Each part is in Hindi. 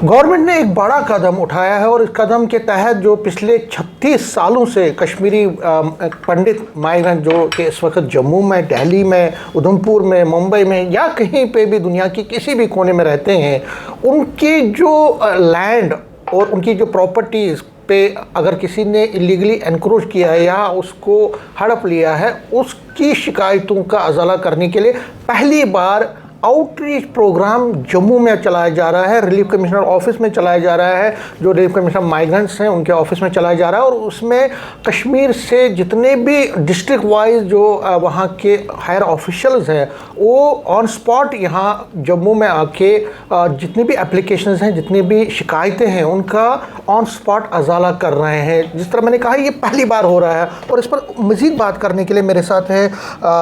गवर्नमेंट ने एक बड़ा कदम उठाया है और इस कदम के तहत जो पिछले 36 सालों से कश्मीरी पंडित माइग्रेंट जो कि इस वक्त जम्मू में, दिल्ली में, उधमपुर में, मुंबई में या कहीं पे भी दुनिया की किसी भी कोने में रहते हैं, उनकी जो लैंड और उनकी जो प्रॉपर्टीज़ पे अगर किसी ने इलीगली एनक्रोच किया है या उसको हड़प लिया है, उसकी शिकायतों का अज़ाला करने के लिए पहली बार आउटरीच प्रोग्राम जम्मू में चलाया जा रहा है। रिलीफ कमिश्नर ऑफिस में चलाया जा रहा है, जो रिलीफ कमिश्नर माइग्रेंट्स हैं उनके ऑफिस में चलाया जा रहा है और उसमें कश्मीर से जितने भी डिस्ट्रिक्ट वाइज जो वहाँ के हायर ऑफिशियल्स हैं वो ऑन स्पॉट यहाँ जम्मू में आके जितनी भी एप्लीकेशंस हैं, जितनी भी शिकायतें हैं, उनका ऑन स्पॉट अज़ाला कर रहे हैं। जिस तरह मैंने कहा, ये पहली बार हो रहा है और इस पर मज़ीद बात करने के लिए मेरे साथ है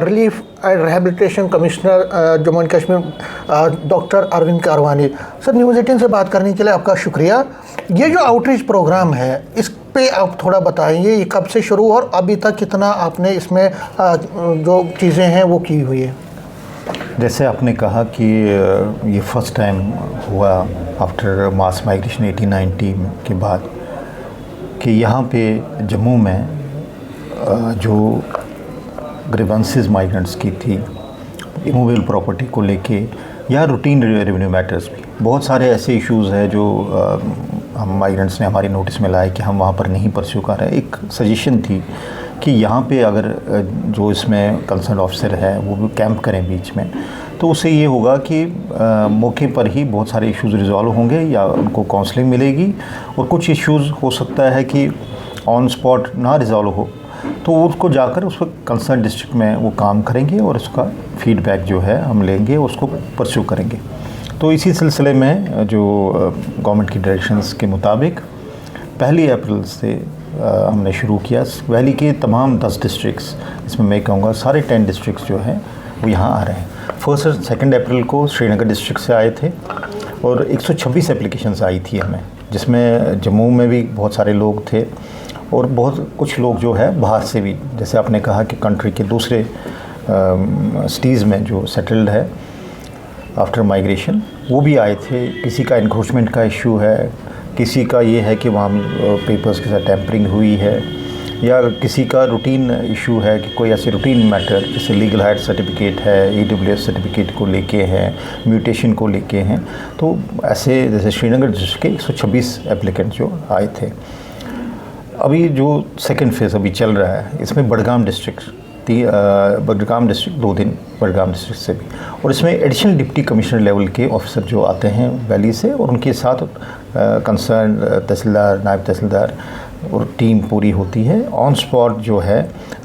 relief and rehabilitation commissioner Jammu and Kashmir doctor Arvind Karwani. Sir, news 18 से बात करने के लिए आपका शुक्रिया। ये जो आउटरीच प्रोग्राम है, इस पे आप थोड़ा बताएंगे, ये कब से शुरू और अभी तक कितना आपने इसमें जो चीज़ें हैं वो की हुई है? जैसे आपने कहा कि ये फर्स्ट टाइम हुआ आफ्टर मास माइग्रेशन 1890 के बाद कि यहाँ पे जम्मू में जो ग्रीवेंसेस माइग्रेंट्स की थी इमूवेबल प्रॉपर्टी को लेके या रूटीन रेवेन्यू मैटर्स भी, बहुत सारे ऐसे इश्यूज़ हैं जो हम माइग्रेंट्स ने हमारी नोटिस में लाए कि हम वहाँ पर नहीं परस्यू कर रहे हैं। एक सजेशन थी कि यहाँ पे अगर जो इसमें कंसर्न ऑफिसर है वो भी कैंप करें बीच में, तो उससे ये होगा कि मौके पर ही बहुत सारे इश्यूज़ रिजॉल्व होंगे या उनको काउंसलिंग मिलेगी और कुछ इश्यूज़ हो सकता है कि ऑन स्पॉट ना रिजॉल्व हो तो उसको जाकर उस पर कंसर्न डिस्ट्रिक्ट में वो काम करेंगे और उसका फीडबैक जो है हम लेंगे, उसको परस्यू करेंगे। तो इसी सिलसिले में जो गवर्नमेंट की डायरेक्शंस के मुताबिक 1 अप्रैल से हमने शुरू किया। वैली के तमाम 10 डिस्ट्रिक्ट्स, इसमें मैं कहूँगा सारे 10 डिस्ट्रिक्ट्स जो हैं वो यहाँ आ रहे हैं। 1 और 2 अप्रैल को श्रीनगर डिस्ट्रिक्ट से आए थे और 126 एप्लीकेशंस आई थी हमें, जिसमें जम्मू में भी बहुत सारे लोग थे और बहुत कुछ लोग जो है बाहर से भी, जैसे आपने कहा कि कंट्री के दूसरे सिटीज़ में जो सेटल्ड है आफ्टर माइग्रेशन, वो भी आए थे। किसी का इंक्रोचमेंट का इशू है, किसी का ये है कि वहाँ पेपर्स के साथ टैंपरिंग हुई है, या किसी का रूटीन इशू है कि कोई ऐसे रूटीन मैटर जैसे लीगल हायर सर्टिफिकेट है, EWS सर्टिफिकेट को लेके हैं, म्यूटेशन को लेके हैं। तो ऐसे जैसे श्रीनगर डिस्ट्रिक्ट के 126 एप्लीकेंट जो आए थे। अभी जो सेकंड फेज़ अभी चल रहा है, इसमें बडगाम डिस्ट्रिक्ट 2 दिन बडगाम डिस्ट्रिक्ट से भी, और इसमें एडिशनल डिप्टी कमिश्नर लेवल के ऑफिसर जो आते हैं वैली से और उनके साथ कंसर्न तहसीलदार, नायब तहसीलदार और टीम पूरी होती है। ऑन स्पॉट जो है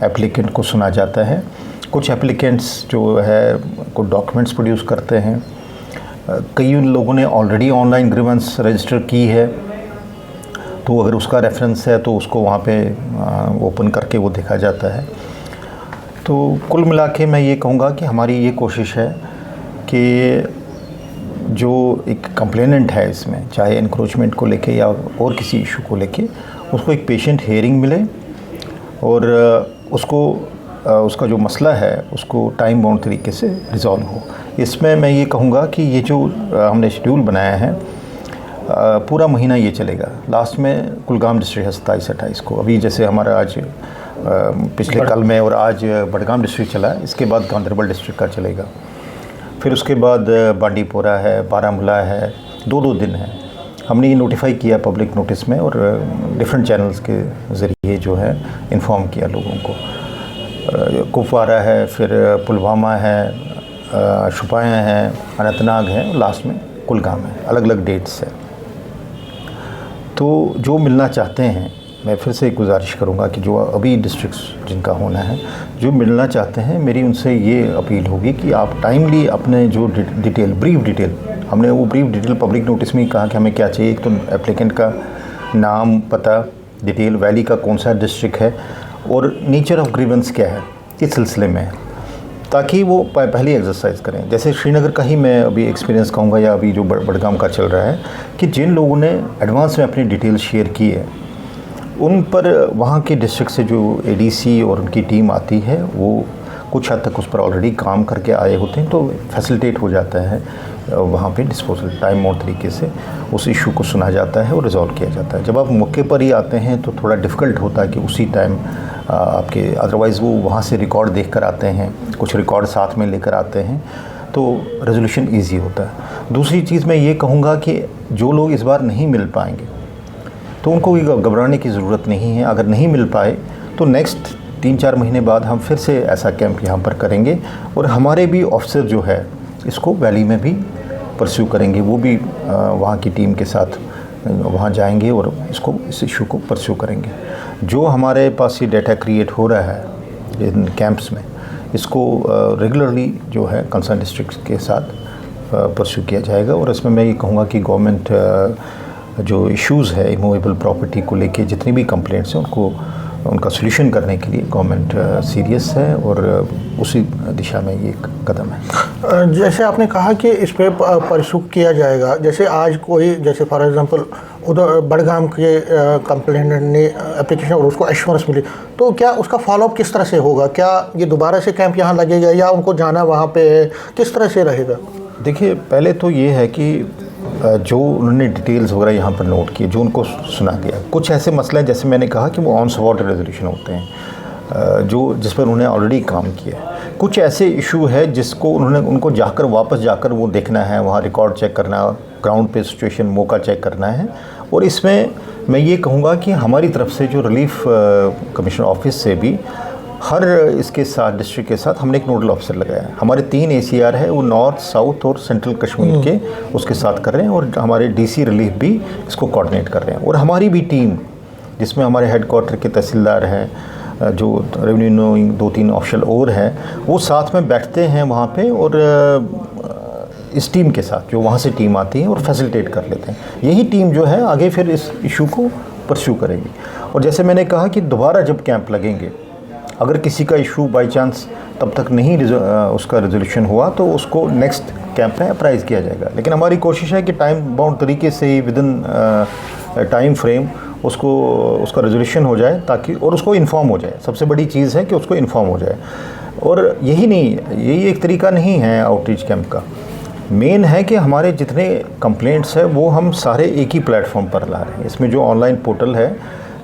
एप्लीकेंट को सुना जाता है। कुछ एप्लीकेंट्स जो है कुछ डॉक्यूमेंट्स प्रोड्यूस करते हैं। कई लोगों ने ऑलरेडी ऑनलाइन ग्रीवेंस रजिस्टर की है, तो अगर उसका रेफरेंस है तो उसको वहाँ पे ओपन करके वो देखा जाता है। तो कुल मिला के मैं ये कहूँगा कि हमारी ये कोशिश है कि जो एक कंप्लेनेंट है इसमें, चाहे एनक्रोचमेंट को लेके या और किसी इशू को लेके, उसको एक पेशेंट हियरिंग मिले और उसको उसका जो मसला है उसको टाइम बाउंड तरीके से रिजॉल्व हो। इसमें मैं ये कहूँगा कि ये जो हमने शेड्यूल बनाया है पूरा महीना ये चलेगा। लास्ट में कुलगाम डिस्ट्रिक्ट है 27-28 को। अभी जैसे हमारा आज पिछले कल में और आज बडगाम डिस्ट्रिक्ट चला, इसके बाद गांदरबल डिस्ट्रिक्ट का चलेगा। फिर उसके बाद बांडीपोरा है, बारामूला है, 2-2 दिन है। हमने ये नोटिफाई किया पब्लिक नोटिस में और डिफरेंट चैनल्स के ज़रिए जो है इन्फॉर्म किया लोगों को। कुपवारा है, फिर पुलवामा है, शुपाया हैं, अनंतनाग है, लास्ट में कुलगाम है। अलग अलग डेट्स है। तो जो मिलना चाहते हैं, मैं फिर से एक गुजारिश करूंगा कि जो अभी डिस्ट्रिक्ट्स जिनका होना है, जो मिलना चाहते हैं, मेरी उनसे ये अपील होगी कि आप टाइमली अपने जो डिटेल, ब्रीफ डिटेल, हमने वो ब्रीफ डिटेल पब्लिक नोटिस में ही कहा कि हमें क्या चाहिए। एक तो एप्लीकेंट का नाम, पता, डिटेल, वैली का कौन सा डिस्ट्रिक्ट है और नेचर ऑफ ग्रीवेंस क्या है, इस सिलसिले में, ताकि वो पहली एक्सरसाइज करें। जैसे श्रीनगर का ही मैं अभी एक्सपीरियंस कहूँगा या अभी जो बडगाम का चल रहा है कि जिन लोगों ने एडवांस में अपनी डिटेल शेयर की है, उन पर वहाँ के डिस्ट्रिक्ट से जो ADC और उनकी टीम आती है वो कुछ हद तक उस पर ऑलरेडी काम करके आए होते हैं, तो फैसिलिटेट हो जाता है वहाँ पे डिस्पोजल टाइम और तरीके से उस इशू को सुना जाता है और रिजॉल्व किया जाता है। जब आप मौके पर ही आते हैं तो थोड़ा डिफ़िकल्ट होता है कि उसी टाइम आपके, अदरवाइज़ वो वहाँ से रिकॉर्ड देख कर आते हैं, कुछ रिकॉर्ड साथ में लेकर आते हैं, तो रेजोल्यूशन ईजी होता है। दूसरी चीज़ मैं ये कहूँगा कि जो लोग इस बार नहीं मिल पाएंगे तो उनको भी घबराने की ज़रूरत नहीं है। अगर नहीं मिल पाए तो नेक्स्ट 3-4 महीने बाद हम फिर से ऐसा कैंप यहाँ पर करेंगे और हमारे भी ऑफिसर जो है इसको वैली में भी परस्यू करेंगे। वो भी वहाँ की टीम के साथ वहाँ जाएंगे और इस इशू को परस्यू करेंगे। जो हमारे पास ये डाटा क्रिएट हो रहा है इन कैंप्स में, इसको रेगुलरली जो है कंसर्न डिस्ट्रिक्ट के साथ परस्यू किया जाएगा। और इसमें मैं ये कहूँगा कि गवर्नमेंट जो इश्यूज़ है इमूवेबल प्रॉपर्टी को लेके जितनी भी कंप्लेंट्स हैं उनका सॉल्यूशन करने के लिए गवर्नमेंट सीरियस है और उसी दिशा में ये एक कदम है। जैसे आपने कहा कि इस पर परसू किया जाएगा, जैसे आज कोई, जैसे फॉर एग्जांपल उधर बड़गाम के कंप्लेनेंट ने एप्लीकेशन और उसको एश्योरेंस मिली, तो क्या उसका फॉलोअप किस तरह से होगा? क्या ये दोबारा से कैंप यहाँ लगेगा या उनको जाना वहाँ पे है, किस तरह से रहेगा? देखिए, पहले तो ये है कि जो उन्होंने डिटेल्स वगैरह यहाँ पर नोट किए, जो उनको सुना गया, कुछ ऐसे मसले हैं जैसे मैंने कहा कि वो ऑन स्पॉट रेजोल्यूशन होते हैं जिस पर उन्होंने ऑलरेडी काम किया है। कुछ ऐसे इशू है जिसको उनको वापस जाकर वो देखना है, वहाँ रिकॉर्ड चेक करना, ग्राउंड पे सिचुएशन मौका चेक करना है। और इसमें मैं ये कहूँगा कि हमारी तरफ से जो रिलीफ कमिश्नर ऑफिस से भी हर इसके साथ डिस्ट्रिक्ट के साथ हमने एक नोडल ऑफिसर लगाया है। हमारे 3 ACR है, वो नॉर्थ, साउथ और सेंट्रल कश्मीर के उसके साथ कर रहे हैं और हमारे DC रिलीफ भी इसको कोऑर्डिनेट कर रहे हैं। और हमारी भी टीम जिसमें हमारे हेडक्वार्टर के तहसीलदार हैं, जो रेवेन्यू नोइंग 2-3 ऑफिशियल और हैं, वो साथ में बैठते हैं वहाँ पे और इस टीम के साथ जो वहाँ से टीम आती है और फैसिलिटेट कर लेते हैं। यही टीम जो है आगे फिर इस इशू को परस्यू करेगी। और जैसे मैंने कहा कि दोबारा जब कैंप लगेंगे, अगर किसी का इशू बाई चांस तब तक नहीं उसका रेजोल्यूशन हुआ तो उसको नेक्स्ट कैंप में अप्राइज़ किया जाएगा। लेकिन हमारी कोशिश है कि टाइम बाउंड तरीके से ही विद इन टाइम फ्रेम उसका रेजोल्यूशन हो जाए, ताकि और उसको इन्फॉर्म हो जाए। सबसे बड़ी चीज़ है कि उसको इन्फॉर्म हो जाए। और यही एक तरीका नहीं है आउटरीच कैंप का। मेन है कि हमारे जितने कंप्लेंट्स हैं वो हम सारे एक ही प्लेटफॉर्म पर ला रहे हैं। इसमें जो ऑनलाइन पोर्टल है,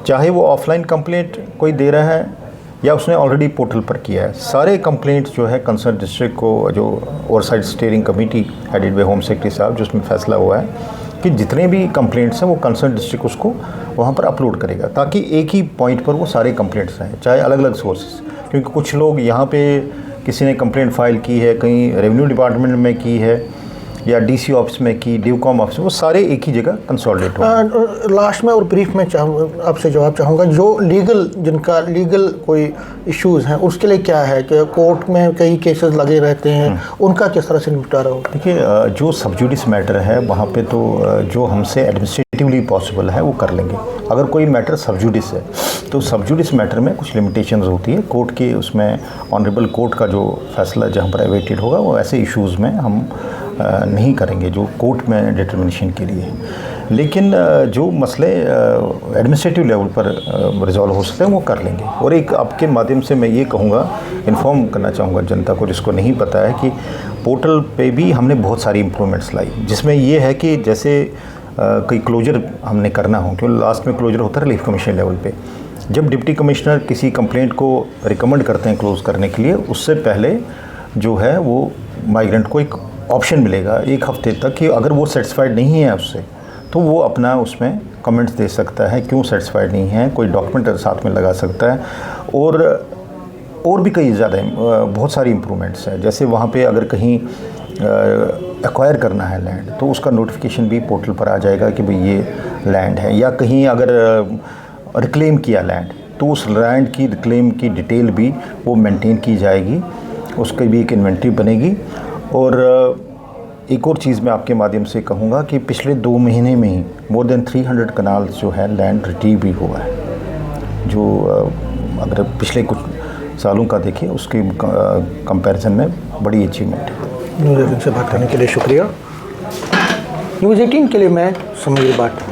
चाहे वो ऑफलाइन कंप्लेंट कोई दे रहा है या उसने ऑलरेडी पोर्टल पर किया है, सारे कंप्लेंट्स जो है कंसर्न डिस्ट्रिक्ट को, जो oversight steering committee headed by home secretary साहब, जिसमें फैसला हुआ है कि जितने भी कंप्लेंट्स हैं वो कंसर्न डिस्ट्रिक्ट उसको वहाँ पर अपलोड करेगा, ताकि एक ही पॉइंट पर वो सारे कंप्लेंट्स रहें, चाहे अलग अलग सोर्सेज। क्योंकि कुछ लोग यहाँ पे किसी ने कंप्लेंट फाइल की है, कहीं रेवेन्यू डिपार्टमेंट में की है या DC ऑफिस में की, डिवकॉम ऑफिस में, वो सारे एक ही जगह कंसोलिडेट हो। लास्ट में और ब्रीफ में आपसे जवाब चाहूँगा, जो जिनका लीगल कोई इश्यूज़ हैं उसके लिए क्या है कि कोर्ट में कई केसेस लगे रहते हैं, उनका किस तरह से निपटारा होगा? देखिए, जो सब जुडिस मैटर है वहाँ पे तो जो हमसे एडमिनिस्ट्रेटिवली पॉसिबल है वो कर लेंगे। अगर कोई मैटर सब जुडिस है तो सब जुडिस मैटर में कुछ लिमिटेशंस होती है कोर्ट के, उसमें ऑनरेबल कोर्ट का जो फैसला जहाँ पर अवेटेड होगा वो ऐसे इश्यूज़ में हम नहीं करेंगे जो कोर्ट में डिटर्मिनेशन के लिए। लेकिन जो मसले एडमिनिस्ट्रेटिव लेवल पर रिजॉल्व हो सकते हैं वो कर लेंगे। और एक आपके माध्यम से मैं ये कहूँगा, इन्फॉर्म करना चाहूँगा जनता को जिसको नहीं पता है, कि पोर्टल पे भी हमने बहुत सारी इम्प्रूवमेंट्स लाई, जिसमें ये है कि जैसे कोई क्लोजर हमने करना हो, क्योंकि लास्ट में क्लोजर होता है रिलीफ कमीशन लेवल पे। जब डिप्टी कमिश्नर किसी कंप्लेंट को रिकमेंड करते हैं क्लोज़ करने के लिए, उससे पहले जो है वो माइग्रेंट को एक ऑप्शन मिलेगा 1 हफ्ते तक कि अगर वो सेटिस्फाइड नहीं है उससे, तो वो अपना उसमें कमेंट्स दे सकता है, क्यों सेटिस्फाइड नहीं है, कोई डॉक्यूमेंट साथ में लगा सकता है। और भी कई ज़्यादा बहुत सारी इम्प्रूवमेंट्स हैं। जैसे वहाँ पे अगर कहीं एक्वायर करना है लैंड, तो उसका नोटिफिकेशन भी पोर्टल पर आ जाएगा कि भाई ये लैंड है। या कहीं अगर रिक्लेम किया लैंड, तो उस लैंड की रिक्लेम की डिटेल भी वो मेंटेन की जाएगी, उसकी भी एक इन्वेंट्री बनेगी। और एक और चीज़ मैं आपके माध्यम से कहूँगा कि पिछले 2 महीने में ही मोर देन 300 कनाल्स जो है लैंड रिट्रीव भी हुआ है, जो अगर पिछले कुछ सालों का देखें उसके कंपैरिजन में बड़ी अचीवमेंट है। न्यूज़ 18 से बात करने के लिए शुक्रिया। न्यूज़ 18 के लिए मैं समीर बात।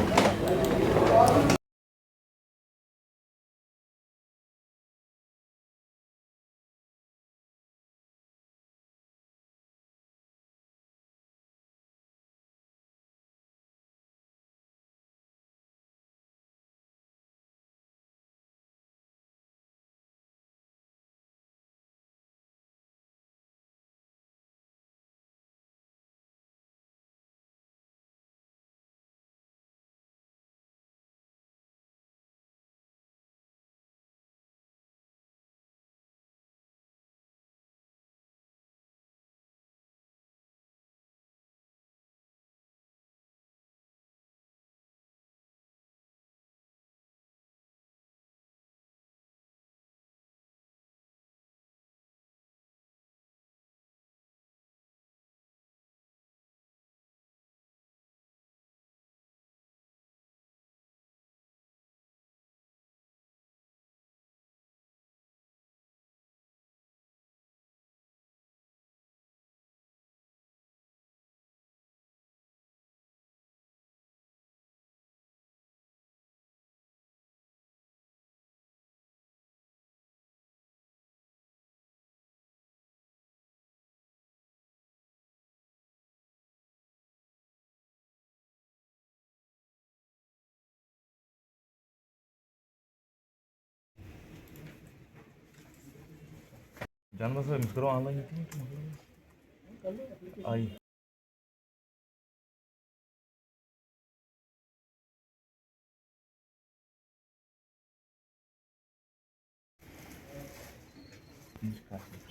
जानवर से मिस करो ऑनलाइन आई Newscasting.